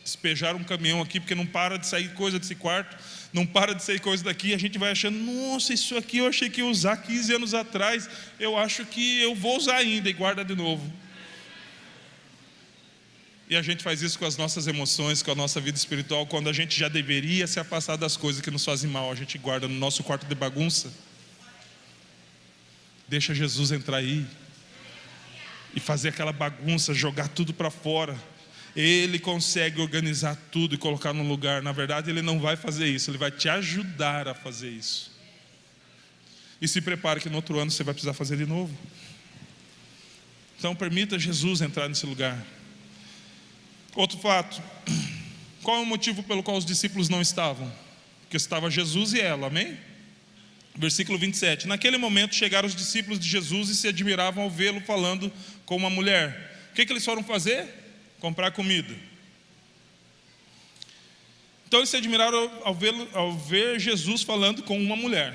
despejar um caminhão aqui, porque não para de sair coisa desse quarto, não para de sair coisa daqui, e a gente vai achando, nossa, isso aqui eu achei que ia usar 15 anos atrás, eu acho que eu vou usar ainda, e guarda de novo. E a gente faz isso com as nossas emoções, com a nossa vida espiritual, quando a gente já deveria se afastar das coisas que nos fazem mal, a gente guarda no nosso quarto de bagunça. Deixa Jesus entrar aí e fazer aquela bagunça, jogar tudo para fora. Ele consegue organizar tudo e colocar no lugar. Na verdade, Ele não vai fazer isso, Ele vai te ajudar a fazer isso. E se prepare que no outro ano você vai precisar fazer de novo. Então permita Jesus entrar nesse lugar. Outro fato, qual é o motivo pelo qual os discípulos não estavam? Porque estava Jesus e ela, amém? Versículo 27, naquele momento chegaram os discípulos de Jesus e se admiravam ao vê-lo falando com uma mulher. O que eles foram fazer? Comprar comida. Então eles se admiraram ao ver Jesus falando com uma mulher.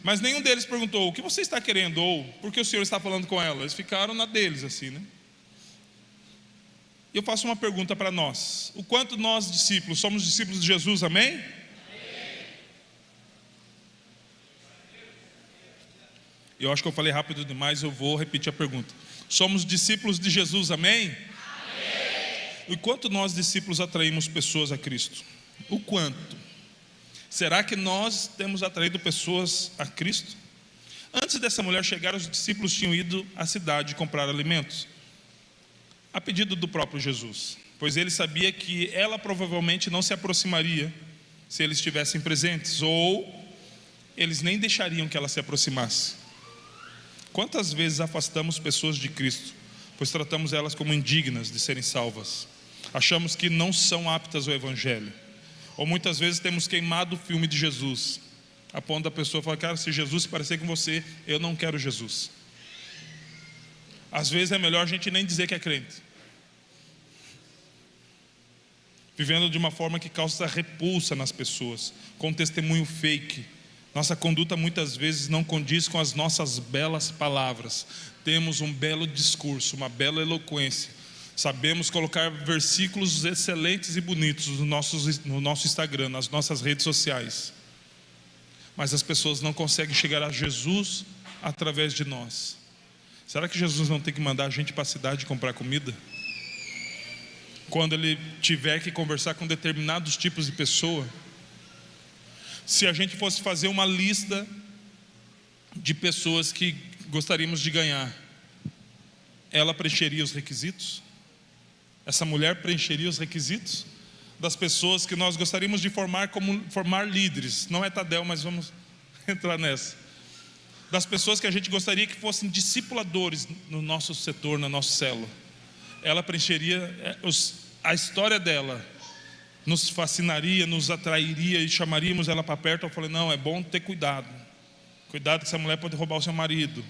Mas nenhum deles perguntou, o que você está querendo? Ou, por que o Senhor está falando com ela? Eles ficaram na deles assim, né? E eu faço uma pergunta para nós. O quanto nós discípulos, somos discípulos de Jesus, amém? Eu acho que eu falei rápido demais, eu vou repetir a pergunta. Somos discípulos de Jesus, amém? E quanto nós discípulos atraímos pessoas a Cristo? O quanto? Será que nós temos atraído pessoas a Cristo? Antes dessa mulher chegar, os discípulos tinham ido à cidade comprar alimentos, a pedido do próprio Jesus, pois ele sabia que ela provavelmente não se aproximaria se eles estivessem presentes, ou eles nem deixariam que ela se aproximasse. Quantas vezes afastamos pessoas de Cristo, pois tratamos elas como indignas de serem salvas? Achamos que não são aptas ao Evangelho. Ou muitas vezes temos queimado o filme de Jesus, a ponto da pessoa falar, cara, se Jesus se parecer com você, eu não quero Jesus. Às vezes é melhor a gente nem dizer que é crente, vivendo de uma forma que causa repulsa nas pessoas, com testemunho fake. Nossa conduta muitas vezes não condiz com as nossas belas palavras. Temos um belo discurso, uma bela eloquência. Sabemos colocar versículos excelentes e bonitos no nosso Instagram, nas nossas redes sociais. Mas as pessoas não conseguem chegar a Jesus através de nós. Será que Jesus não tem que mandar a gente para a cidade comprar comida? Quando Ele tiver que conversar com determinados tipos de pessoa? Se a gente fosse fazer uma lista de pessoas que gostaríamos de ganhar, ela preencheria os requisitos? Essa mulher preencheria os requisitos das pessoas que nós gostaríamos de formar líderes? Não é Tadel, mas vamos entrar nessa. Das pessoas que a gente gostaria que fossem discipuladores no nosso setor, na nossa célula. Ela preencheria, a história dela nos fascinaria, nos atrairia e chamaríamos ela para perto. Eu falei, não, é bom ter cuidado. Cuidado que essa mulher pode roubar o seu marido.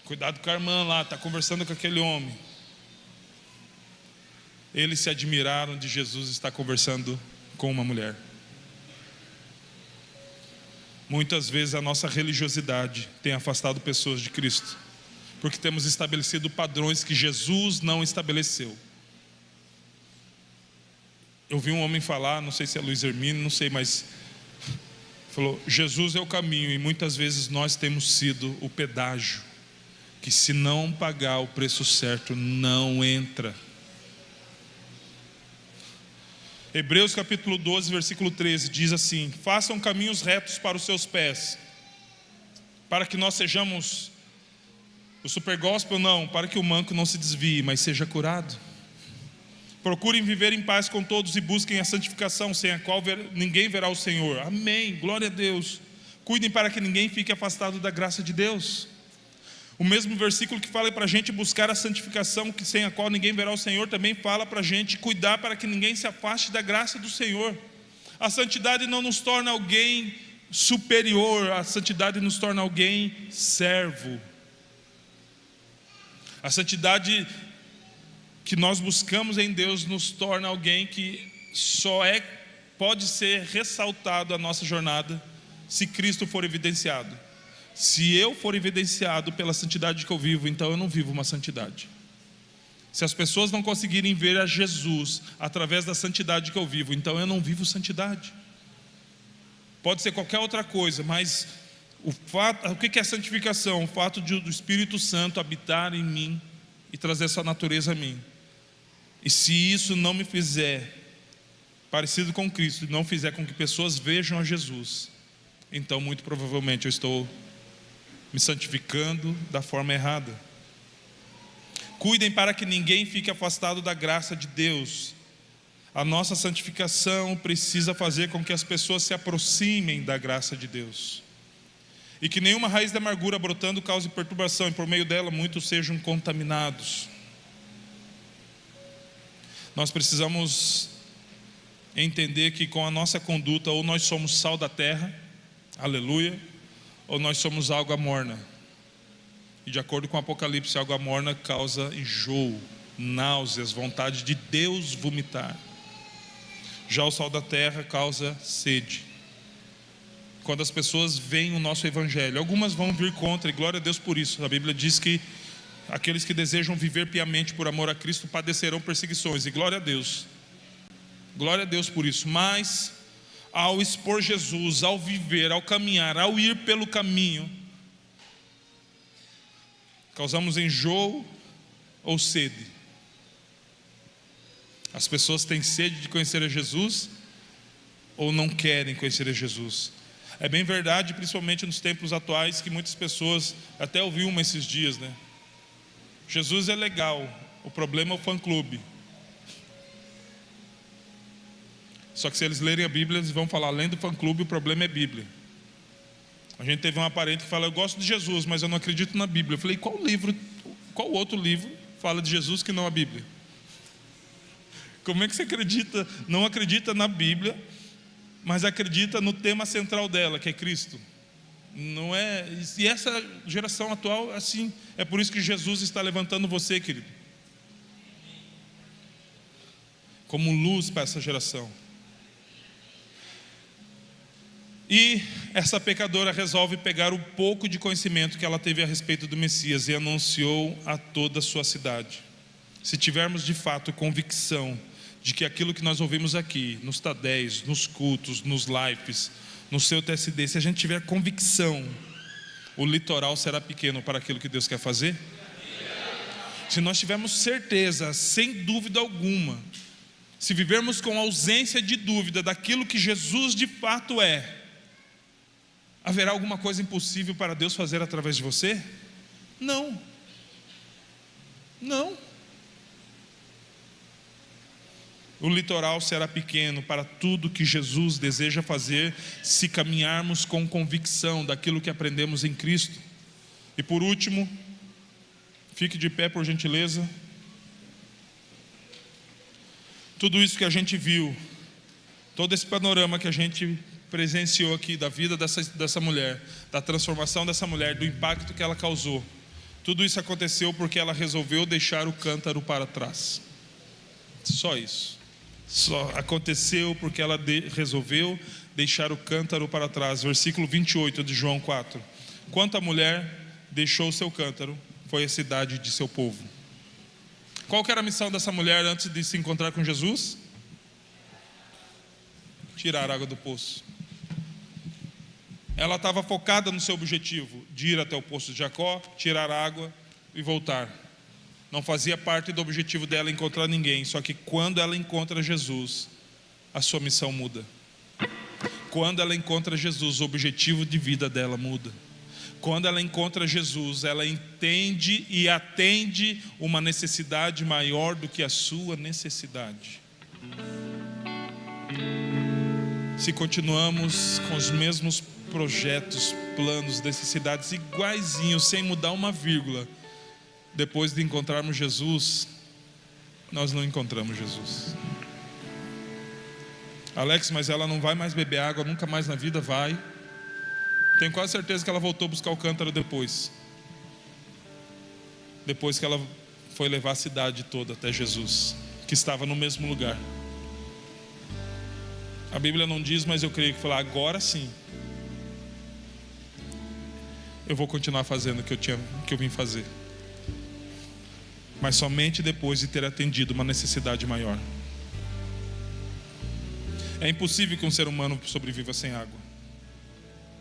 Cuidado com a irmã lá, está conversando com aquele homem. Eles se admiraram de Jesus estar conversando com uma mulher. Muitas vezes a nossa religiosidade tem afastado pessoas de Cristo, porque temos estabelecido padrões que Jesus não estabeleceu. Eu vi um homem falar, não sei se é Luiz Hermínio, não sei, mas falou, Jesus é o caminho, e muitas vezes nós temos sido o pedágio, que se não pagar o preço certo, não entra. Hebreus capítulo 12, versículo 13, diz assim, façam caminhos retos para os seus pés, para que nós sejamos o super gospel, não, para que o manco não se desvie, mas seja curado. Procurem viver em paz com todos e busquem a santificação, sem a qual ninguém verá o Senhor. Amém, glória a Deus. Cuidem para que ninguém fique afastado da graça de Deus. O mesmo versículo que fala para a gente buscar a santificação, que sem a qual ninguém verá o Senhor, também fala para a gente cuidar para que ninguém se afaste da graça do Senhor. A santidade não nos torna alguém superior, a santidade nos torna alguém servo. A santidade que nós buscamos em Deus nos torna alguém que pode ser ressaltado a nossa jornada se Cristo for evidenciado. Se eu for evidenciado pela santidade que eu vivo, então eu não vivo uma santidade. Se as pessoas não conseguirem ver a Jesus através da santidade que eu vivo, então eu não vivo santidade. Pode ser qualquer outra coisa, mas o que é santificação? O fato do Espírito Santo habitar em mim e trazer essa natureza a mim. E se isso não me fizer parecido com Cristo, não fizer com que pessoas vejam a Jesus, então muito provavelmente eu estou me santificando da forma errada. Cuidem para que ninguém fique afastado da graça de Deus. A nossa santificação precisa fazer com que as pessoas se aproximem da graça de Deus. E que nenhuma raiz de amargura brotando cause perturbação, e por meio dela muitos sejam contaminados. Nós precisamos entender que com a nossa conduta, ou nós somos sal da terra, aleluia, ou nós somos água morna. E de acordo com o Apocalipse, a água morna causa enjoo, náuseas, vontade de Deus vomitar. Já o sal da terra causa sede. Quando as pessoas veem o nosso evangelho, algumas vão vir contra, e glória a Deus por isso. A Bíblia diz que aqueles que desejam viver piamente por amor a Cristo padecerão perseguições, e glória a Deus por isso. Mas ao expor Jesus, ao viver, ao caminhar, ao ir pelo caminho, causamos enjoo ou sede. As pessoas têm sede de conhecer a Jesus ou não querem conhecer a Jesus. É bem verdade, principalmente nos tempos atuais, que muitas pessoas, até ouvi uma esses dias, né? Jesus é legal, o problema é o fã-clube. Só que se eles lerem a Bíblia, eles vão falar, além do fã-clube, o problema é Bíblia. A gente teve uma parente que fala, eu gosto de Jesus, mas eu não acredito na Bíblia. Eu falei, qual outro livro fala de Jesus que não a Bíblia? Como é que você não acredita na Bíblia, mas acredita no tema central dela, que é Cristo? Não é? E essa geração atual, assim, é por isso que Jesus está levantando você, querido, como luz para essa geração. E essa pecadora resolve pegar o pouco de conhecimento que ela teve a respeito do Messias e anunciou a toda a sua cidade. Se tivermos de fato convicção de que aquilo que nós ouvimos aqui, nos Tadéis, nos cultos, nos lives, no seu TSD, se a gente tiver convicção, o litoral será pequeno para aquilo que Deus quer fazer. Se nós tivermos certeza, sem dúvida alguma, se vivermos com ausência de dúvida daquilo que Jesus de fato é, haverá alguma coisa impossível para Deus fazer através de você? Não. O litoral será pequeno para tudo que Jesus deseja fazer, se caminharmos com convicção daquilo que aprendemos em Cristo. E por último, fique de pé por gentileza. Tudo isso que a gente viu, todo esse panorama que a gente presenciou aqui da vida dessa mulher, da transformação dessa mulher, do impacto que ela causou, tudo isso aconteceu porque ela resolveu deixar o cântaro para trás. Só isso. Só aconteceu porque ela resolveu deixar o cântaro para trás. Versículo 28 de João 4. Quanto a mulher deixou o seu cântaro, foi a cidade de seu povo. Qual que era a missão dessa mulher antes de se encontrar com Jesus? Tirar a água do poço. Ela estava focada no seu objetivo, de ir até o poço de Jacó, tirar água e voltar. Não fazia parte do objetivo dela encontrar ninguém. Só que quando ela encontra Jesus, a sua missão muda. Quando ela encontra Jesus, o objetivo de vida dela muda. quando ela encontra Jesus, ela entende e atende uma necessidade maior do que a sua necessidade. Se continuamos com os mesmos projetos, planos, necessidades iguaizinhos, sem mudar uma vírgula, depois de encontrarmos Jesus, nós não encontramos Jesus. Alex, mas ela não vai mais beber água, nunca mais na vida vai. Tenho quase certeza que ela voltou a buscar o cântaro depois que ela foi levar a cidade toda até Jesus, que estava no mesmo lugar. A Bíblia não diz, mas eu creio que falar, agora sim eu vou continuar fazendo o que eu vim fazer, mas somente depois de ter atendido uma necessidade maior. É impossível que um ser humano sobreviva sem água.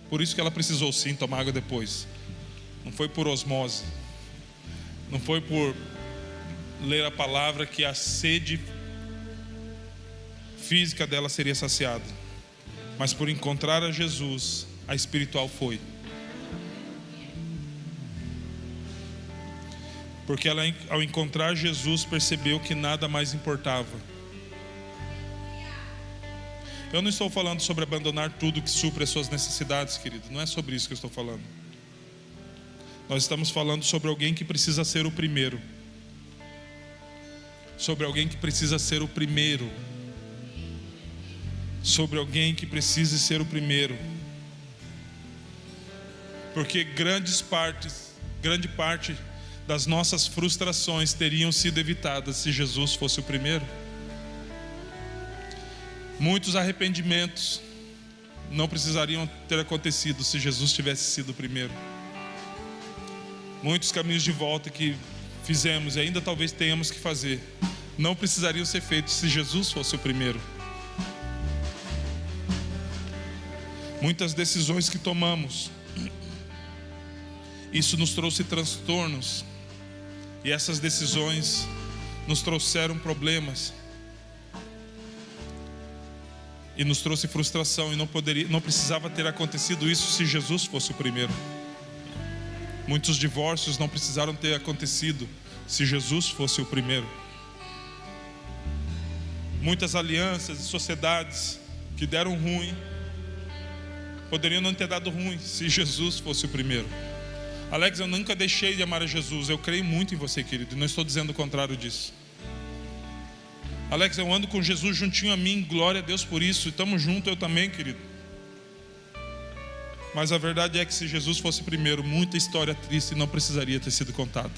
Por isso que ela precisou sim tomar água depois. Não foi por osmose, não foi por ler a palavra que a sede física dela seria saciada, mas por encontrar a Jesus, a espiritual foi. Porque ela, ao encontrar Jesus, percebeu que nada mais importava. Eu não estou falando sobre abandonar tudo que supre as suas necessidades, querido. Não é sobre isso que eu estou falando. Nós estamos falando sobre alguém que precisa ser o primeiro. Sobre alguém que precisa ser o primeiro. Sobre alguém que precisa ser o primeiro. Porque grande parte das nossas frustrações teriam sido evitadas se Jesus fosse o primeiro. Muitos arrependimentos não precisariam ter acontecido se Jesus tivesse sido o primeiro. Muitos caminhos de volta que fizemos e ainda talvez tenhamos que fazer não precisariam ser feitos se Jesus fosse o primeiro. Muitas decisões que tomamos, isso nos trouxe transtornos, e essas decisões nos trouxeram problemas e nos trouxe frustração, e não precisava ter acontecido isso se Jesus fosse o primeiro. Muitos divórcios não precisaram ter acontecido se Jesus fosse o primeiro. Muitas alianças e sociedades que deram ruim poderiam não ter dado ruim se Jesus fosse o primeiro. Alex, eu nunca deixei de amar a Jesus. Eu creio muito em você, querido, e não estou dizendo o contrário disso. Alex, eu ando com Jesus juntinho a mim, glória a Deus por isso, e estamos juntos, eu também, querido. Mas a verdade é que se Jesus fosse primeiro, muita história triste não precisaria ter sido contada.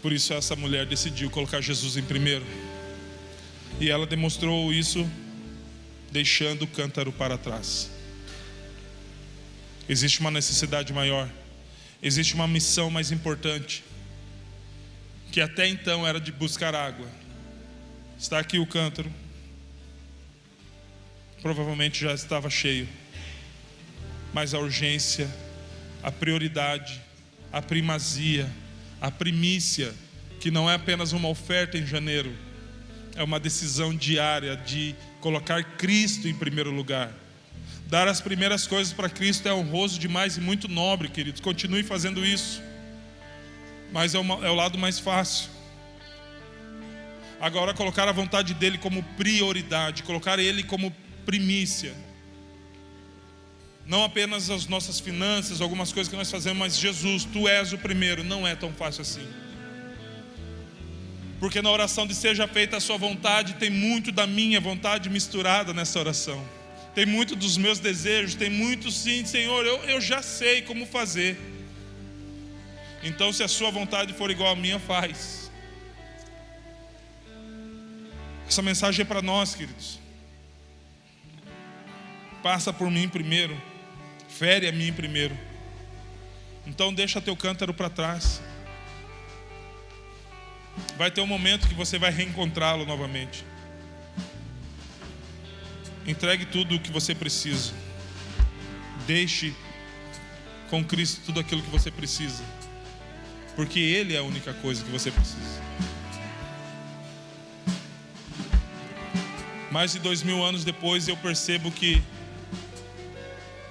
Por isso essa mulher decidiu colocar Jesus em primeiro, e ela demonstrou isso deixando o cântaro para trás. Existe uma necessidade maior, existe uma missão mais importante, que até então era de buscar água. Está aqui o cântaro, provavelmente já estava cheio, mas a urgência, a prioridade, a primazia, a primícia, que não é apenas uma oferta em janeiro, é uma decisão diária de colocar Cristo em primeiro lugar. Dar as primeiras coisas para Cristo é honroso demais e muito nobre, queridos. Continue fazendo isso, mas é o lado mais fácil. Agora, colocar a vontade dele como prioridade, colocar ele como primícia, não apenas as nossas finanças, algumas coisas que nós fazemos, mas Jesus, tu és o primeiro. Não é tão fácil assim, porque na oração de seja feita a sua vontade, tem muito da minha vontade misturada nessa oração, tem muito dos meus desejos, tem muito sim, Senhor, eu já sei como fazer. Então se a sua vontade for igual à minha, faz. Essa mensagem é para nós, queridos. Passa por mim primeiro, fere a mim primeiro. Então deixa teu cântaro para trás. Vai ter um momento que você vai reencontrá-lo novamente. Entregue tudo o que você precisa. Deixe com Cristo tudo aquilo que você precisa, porque Ele é a única coisa que você precisa. Mais de 2000 anos depois, eu percebo que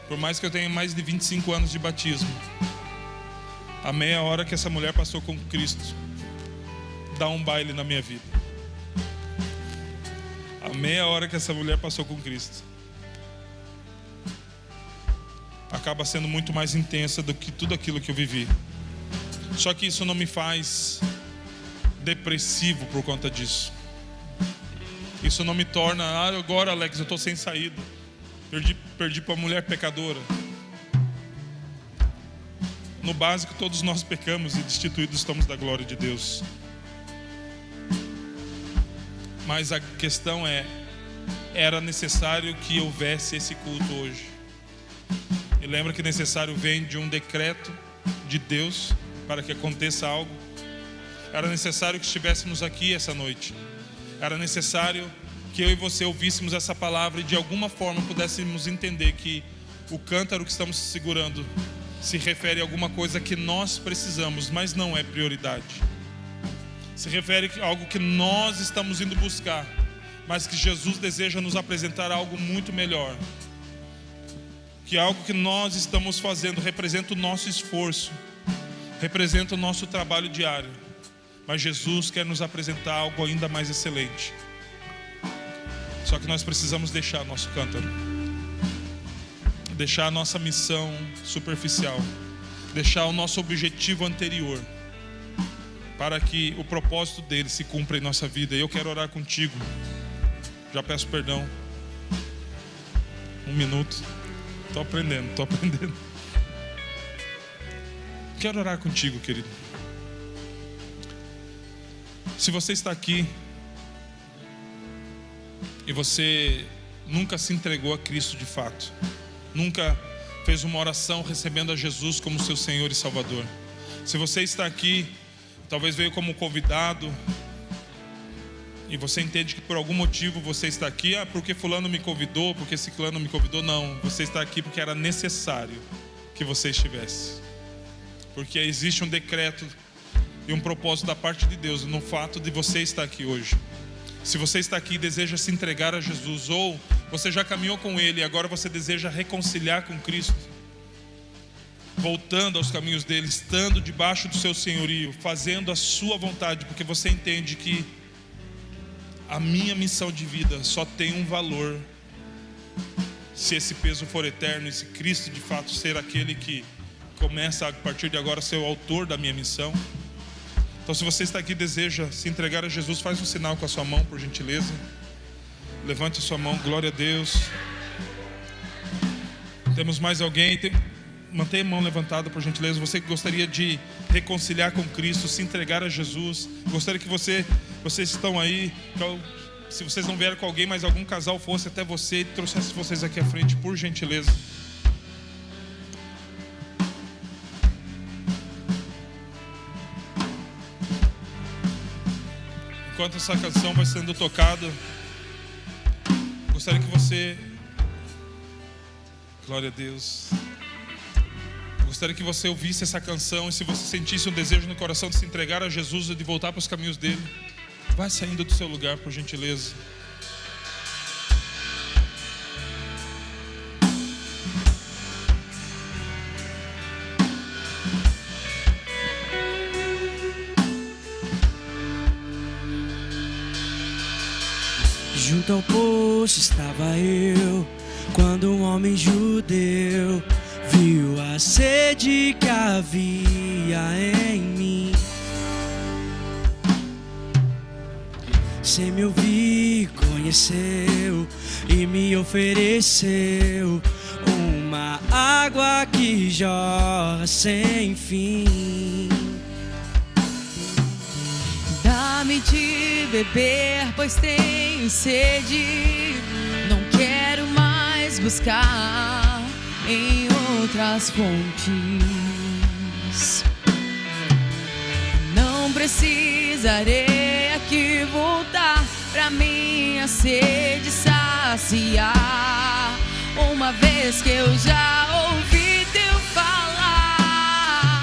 Por mais que eu tenha mais de 25 anos de batismo, a meia hora que essa mulher passou com Cristo dá um baile na minha vida. A meia hora que essa mulher passou com Cristo acaba sendo muito mais intensa do que tudo aquilo que eu vivi. Só que isso não me faz depressivo por conta disso. Isso não me torna, agora Alex, eu estou sem saída. Perdi para uma mulher pecadora. No básico, todos nós pecamos e destituídos estamos da glória de Deus. Mas a questão é, era necessário que houvesse esse culto hoje. E lembra que necessário vem de um decreto de Deus para que aconteça algo. Era necessário que estivéssemos aqui essa noite. Era necessário que eu e você ouvíssemos essa palavra e de alguma forma pudéssemos entender que o cântaro que estamos segurando se refere a alguma coisa que nós precisamos, mas não é prioridade. Se refere a algo que nós estamos indo buscar, mas que Jesus deseja nos apresentar algo muito melhor. Que algo que nós estamos fazendo representa o nosso esforço, representa o nosso trabalho diário, mas Jesus quer nos apresentar algo ainda mais excelente. Só que nós precisamos deixar nosso cântaro, deixar a nossa missão superficial, deixar o nosso objetivo anterior, para que o propósito dele se cumpra em nossa vida. E eu quero orar contigo. Já peço perdão. 1 minuto. Estou aprendendo. Quero orar contigo, querido. Se você está aqui e você nunca se entregou a Cristo de fato, nunca fez uma oração recebendo a Jesus como seu Senhor e Salvador. Se você está aqui, talvez veio como convidado, e você entende que por algum motivo você está aqui, porque fulano me convidou, porque ciclano me convidou. Não, você está aqui porque era necessário que você estivesse. Porque existe um decreto e um propósito da parte de Deus no fato de você estar aqui hoje. Se você está aqui e deseja se entregar a Jesus, ou você já caminhou com Ele e agora você deseja reconciliar com Cristo, voltando aos caminhos dele, estando debaixo do seu senhorio, fazendo a sua vontade, porque você entende que a minha missão de vida só tem um valor se esse peso for eterno e se Cristo de fato ser aquele que começa a partir de agora a ser o autor da minha missão. Então, se você está aqui e deseja se entregar a Jesus, faz um sinal com a sua mão, por gentileza. Levante a sua mão, glória a Deus. Temos mais alguém? Mantenha a mão levantada, por gentileza. Você que gostaria de reconciliar com Cristo, se entregar a Jesus. Gostaria que vocês estão aí, se vocês não vieram com alguém, mas algum casal fosse até você e trouxesse vocês aqui à frente, por gentileza. Enquanto essa canção vai sendo tocada, gostaria que você... Glória a Deus. Gostaria que você ouvisse essa canção, e se você sentisse um desejo no coração de se entregar a Jesus e de voltar para os caminhos dele, vai saindo do seu lugar, por gentileza. Junto ao poço estava eu, quando um homem judeu viu a sede que havia em mim. Sem me ouvir, conheceu e me ofereceu uma água que jorra sem fim. Dá-me de beber, pois tenho sede. Não quero mais buscar em outras fontes. Não precisarei aqui voltar pra minha sede saciar, uma vez que eu já ouvi teu falar.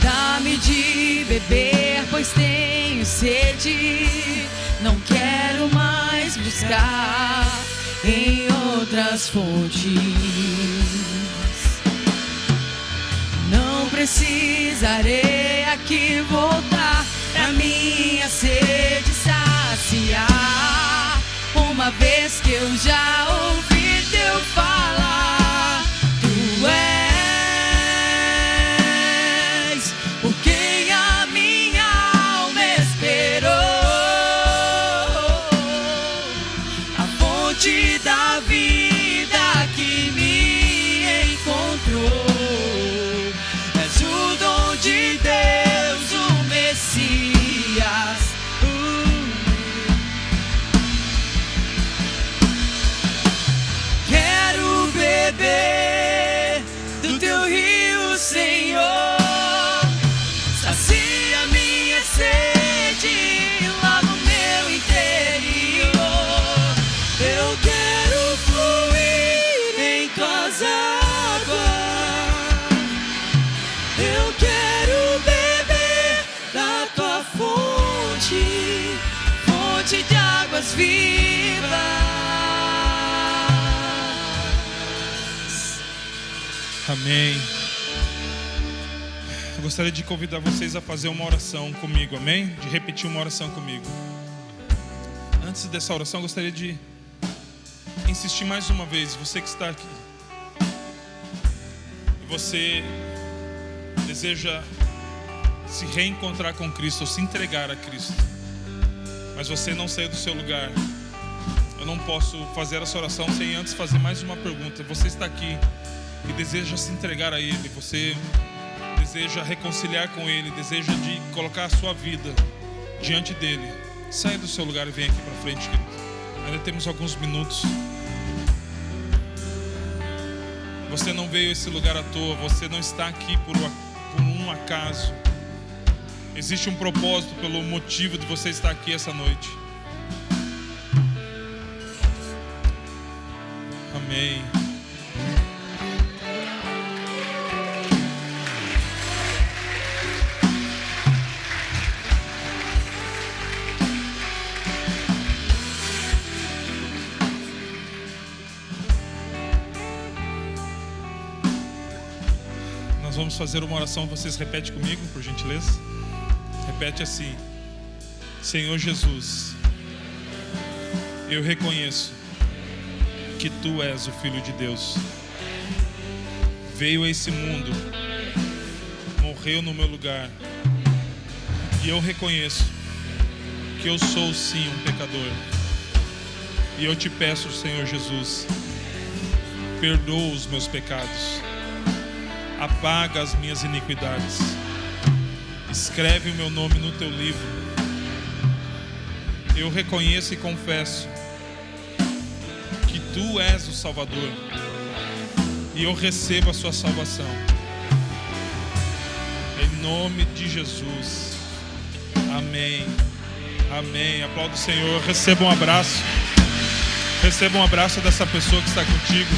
Dá-me de beber, pois tenho sede. Não quero mais buscar em outras outras fontes. Não precisarei aqui voltar pra minha sede saciar, uma vez que eu já ouvi teu falar. Tu és por quem a minha alma esperou, a fonte da vida que me encontrou. És o dom de Deus, o Messias. Quero beber do teu rio, Senhor. Sacia minha sede lá no meu interior. Eu quero fluir em tuas águas. Eu quero beber da tua fonte, fonte de águas vivas. Amém. Eu gostaria de convidar vocês a fazer uma oração comigo, amém? De repetir uma oração comigo. Antes dessa oração, eu gostaria de insistir mais uma vez. Você que está aqui, você deseja se reencontrar com Cristo, ou se entregar a Cristo, mas você não saiu do seu lugar. Eu não posso fazer essa oração sem antes fazer mais uma pergunta. Você está aqui e deseja se entregar a Ele, você deseja reconciliar com Ele, deseja de colocar a sua vida diante dEle. Saia do seu lugar e vem aqui para frente, querido. Ainda temos alguns minutos. Você não veio a esse lugar à toa, você não está aqui por um acaso. Existe um propósito pelo motivo de você estar aqui essa noite. Amém. Nós vamos fazer uma oração, vocês repetem comigo, por gentileza. Repete assim: Senhor Jesus, eu reconheço que Tu és o Filho de Deus. Veio a esse mundo, morreu no meu lugar, e eu reconheço que eu sou sim um pecador. E eu te peço, Senhor Jesus, perdoa os meus pecados, apaga as minhas iniquidades, escreve o meu nome no teu livro. Eu reconheço e confesso que Tu és o Salvador, e eu recebo a sua salvação. Em nome de Jesus. Amém. Amém. Aplauda o Senhor. Receba um abraço. Receba um abraço dessa pessoa que está contigo.